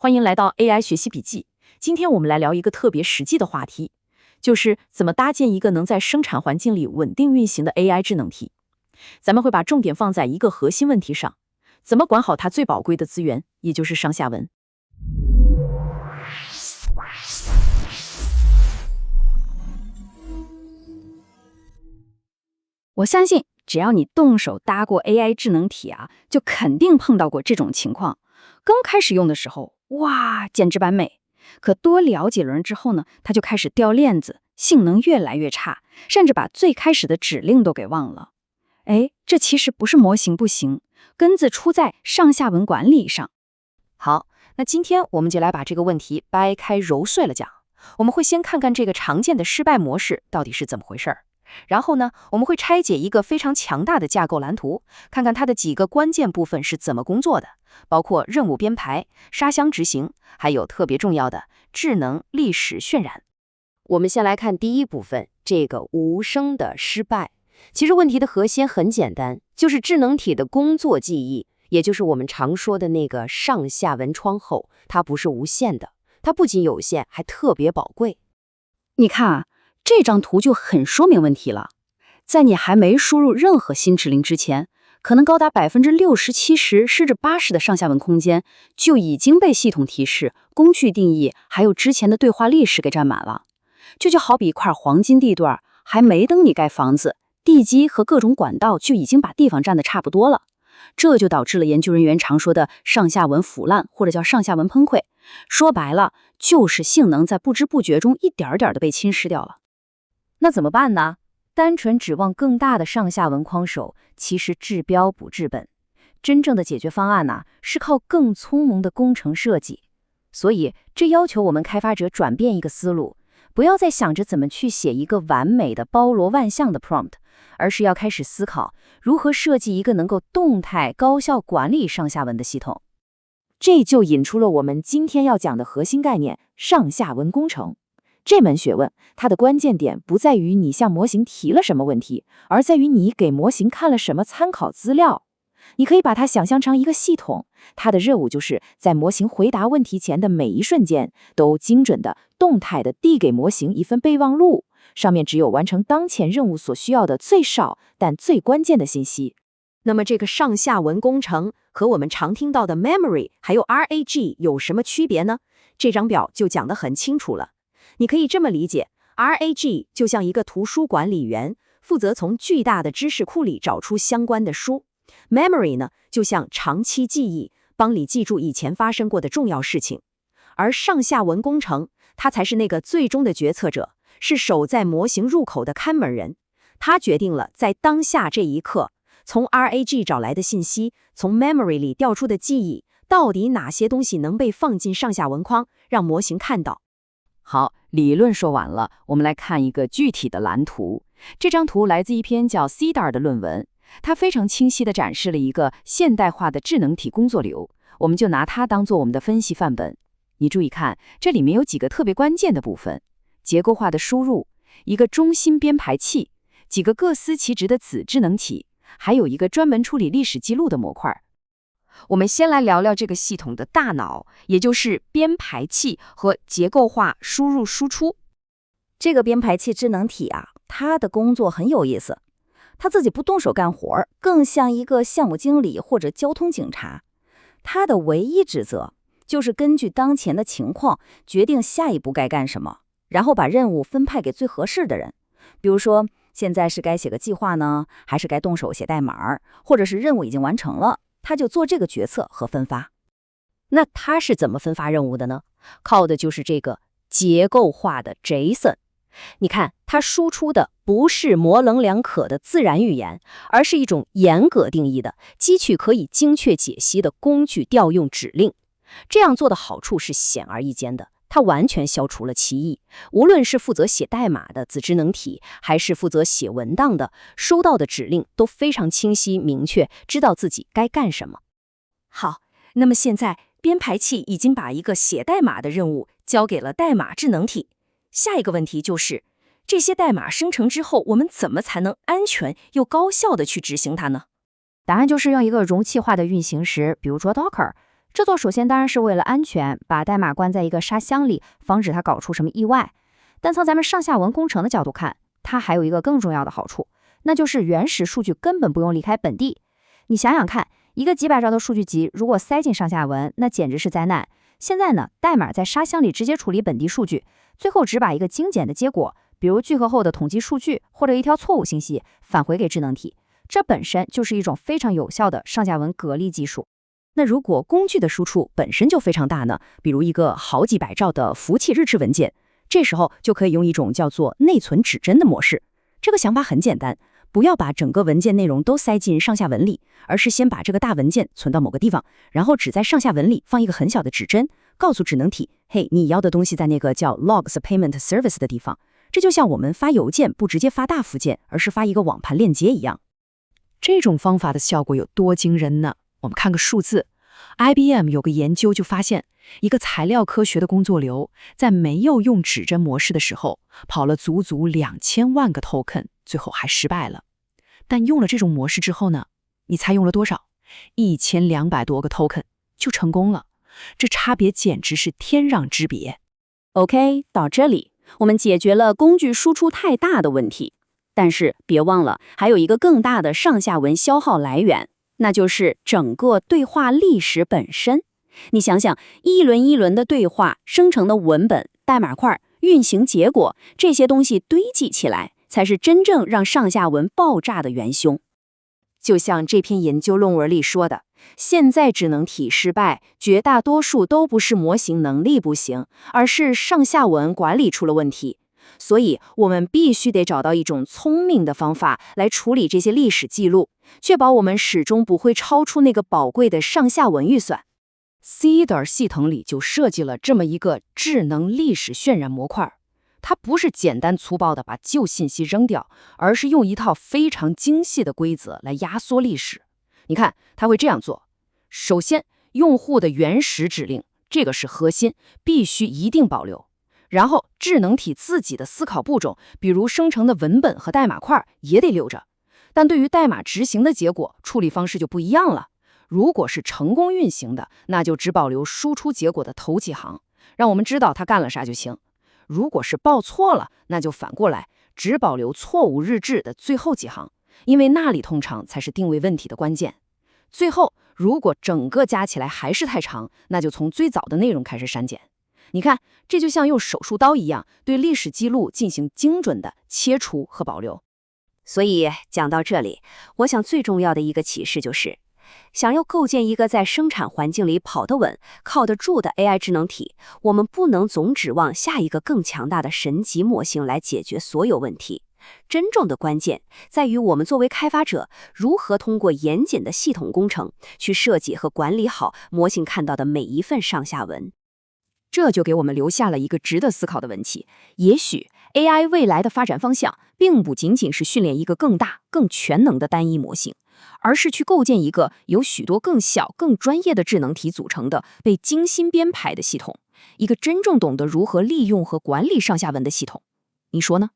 歡迎來到 AI 學習筆記。今天我們來聊一個特別實際的話題，就是怎麼搭建一個能在生產環境裡穩定運行的 AI 智能體。咱們會把重點放在一個核心問題上，怎麼管好它最寶貴的資源，也就是上下文。我相信只要你动手搭過 AI 智能體就肯定碰到过这种情况。刚開始用的時候，哇，簡直完美。可多聊幾輪之後呢，它就開始掉鏈子，性能越來越差，甚至把最開始的指令都給忘了。這其實不是模型不行，根子出在上下文管理上。好，那今天我們就來把這個問題掰開揉碎了講。我們會先看看這個常見的失敗模式到底是怎麼回事兒。然後呢，我們會拆解一個非常強大的架構藍圖，看看它的幾個關鍵部分是怎麼工作的，包括任務編排、沙箱執行，還有特別重要的智能歷史渲染。我們先來看第一部分，這個無聲的失敗。其實問題的核心很簡單，就是智能體的工作記憶，也就是我們常說的那個上下文窗口，它不是無限的，它不僅有限，還特別寶貴。你看這張圖就很說明問題了。在你還沒輸入任何新指令之前，可能高達60%、70%甚至80%的上下文空間就已經被系統提示、工具定義還有之前的對話歷史給占滿了。這就好比一塊黃金地段，還沒等你蓋房子，地基和各種管道就已經把地方占得差不多了。這就導致了研究人員常說的上下文腐爛，或者叫上下文崩潰。說白了，就是性能在不知不覺中一點點的被侵蝕掉了。那怎麼辦呢？單純指望更大的上下文框手，其實治標不治本。真正的解決方案是靠更聰明的工程設計。所以，這要求我們開發者轉變一個思路，不要再想着怎麼去寫一個完美的包羅萬象的 prompt， 而是要開始思考如何設計一個能夠動態高效管理上下文的系統。這就引出了我們今天要講的核心概念——上下文工程。這門學問，它的關鍵點不在於你向模型提了什麼問題，而在於你給模型看了什麼參考資料。你可以把它想象成一個系統，它的任務就是在模型回答問題前的每一瞬間，都精準的、動態的遞給模型一份備忘錄，上面只有完成當前任務所需要的最少但最關鍵的信息。那麼這個上下文工程和我們常聽到的 memory 還有 RAG 有什麼區別呢？這張表就講得很清楚了。你可以這麼理解 ，RAG 就像一個圖書管理員，負責從巨大的知識庫裡找出相關的書。Memory 呢，就像長期記憶，幫你記住以前發生過的重要事情。而上下文工程，它才是那個最終的決策者，是守在模型入口的看門人。它決定了在當下這一刻，從 RAG 找來的信息，從 Memory 裡調出的記憶，到底哪些東西能被放進上下文框，讓模型看到。好，理論說完了，我們來看一個具體的藍圖。這張圖來自一篇叫 CDAR 的論文，它非常清晰地展示了一個現代化的智能體工作流，我們就拿它當做我們的分析範本。你注意看，這裡面有幾個特別關鍵的部分：結構化的輸入，一個中心編排器，幾個各司其職的子智能體，還有一個專門處理歷史記錄的模塊。我們先來聊聊這個系統的大腦，也就是編排器和結構化輸入輸出。這個編排器智能體它的工作很有意思，它自己不動手幹活，更像一個項目經理或者交通警察。它的唯一職責就是根據當前的情況決定下一步該幹什麼，然後把任務分派給最合適的人。比如說，現在是該寫個計劃呢，還是該動手寫代碼，或者是任務已經完成了，他就做這個決策和分發。那他是怎麼分發任務的呢？靠的就是這個結構化的 JSON。你看，它輸出的不是模棱兩可的自然語言，而是一種嚴格定義的、機器可以精確解析的工具調用指令。這樣做的好處是顯而易見的，它完全消除了歧義。無論是負責寫代碼的子智能體，還是負責寫文檔的，收到的指令都非常清晰明確，知道自己該幹什麼。好，那麼現在編排器已經把一個寫代碼的任務交給了代碼智能體。下一個問題就是，這些代碼生成之後，我們怎麼才能安全又高效地去執行它呢？答案就是用一個容器化的運行時，比如說 Docker，這做首先當然是為了安全，把代碼關在一個沙箱裡，防止它搞出什麼意外。但从咱們上下文工程的角度看，它還有一个更重要的好處，那就是原始數據根本不用離開本地。你想想看，一個幾百兆的數據集如果塞進上下文，那簡直是災難。現在呢，代碼在沙箱裡直接處理本地數據，最後只把一個精簡的結果，比如聚合後的統計數據或者一條錯誤信息返回給智能體。這本身就是一種非常有效的上下文隔離技術。那如果工具的輸出本身就非常大呢？比如一個好幾百兆的服務器日誌文件，這時候就可以用一種叫做內存指針的模式。這個想法很簡單，不要把整個文件內容都塞進上下文裡，而是先把這個大文件存到某個地方，然後只在上下文裡放一個很小的指針，告訴智能體，嘿，你要的東西在那個叫 Logs Payment Service 的地方。這就像我們發郵件不直接發大附件，而是發一個網盤鏈接一樣。這種方法的效果有多驚人呢？我們看個數字。IBM 有個研究就發現，一個材料科學的工作流，在沒有用指針模式的時候，跑了足足2000萬個 token， 最後還失敗了。但用了這種模式之後呢，你猜用了多少？1200多個 token 就成功了。這差別簡直是天壤之別。OK， 到這裡我們解決了工具輸出太大的問題，但是別忘了，還有一個更大的上下文消耗來源。那就是整個對話歷史本身。你想想，一輪一輪的對話生成的文本、代碼塊、運行結果，這些東西堆積起來，才是真正讓上下文爆炸的元兇。就像這篇研究論文裡說的，現在智能體失敗，絕大多數都不是模型能力不行，而是上下文管理出了問題。所以我們必須得找到一種聰明的方法來處理這些歷史記錄，確保我們始終不會超出那個寶貴的上下文預算。Cedar 系統裡就設計了這麼一個智能歷史渲染模塊，它不是簡單粗暴地把舊信息扔掉，而是用一套非常精細的規則來壓縮歷史。你看，它會這樣做：首先，用戶的原始指令，這個是核心，必須一定保留。然後智能體自己的思考步驟，比如生成的文本和代碼塊也得留着。但對於代碼執行的結果，處理方式就不一樣了。如果是成功運行的，那就只保留輸出結果的頭幾行，讓我們知道它幹了啥就行。如果是報錯了，那就反過來，只保留錯誤日誌的最後幾行，因為那裡通常才是定位問題的關鍵。最後，如果整個加起來還是太長，那就從最早的內容開始刪減。你看，這就像用手術刀一樣，對歷史記錄進行精準的切除和保留。所以講到這裡，我想最重要的一個啟示就是，想要構建一個在生產環境裡跑得穩、靠得住的 AI 智能體，我們不能總指望下一個更強大的神級模型來解決所有問題。真正的關鍵在於我們作為開發者，如何通過嚴謹的系統工程去設計和管理好模型看到的每一份上下文。這就給我們留下了一個值得思考的問題：也許 AI 未來的發展方向，並不僅僅是訓練一個更大、更全能的單一模型，而是去構建一個由許多更小、更專業的智能體組成的、被精心編排的系統，一個真正懂得如何利用和管理上下文的系統。你說呢？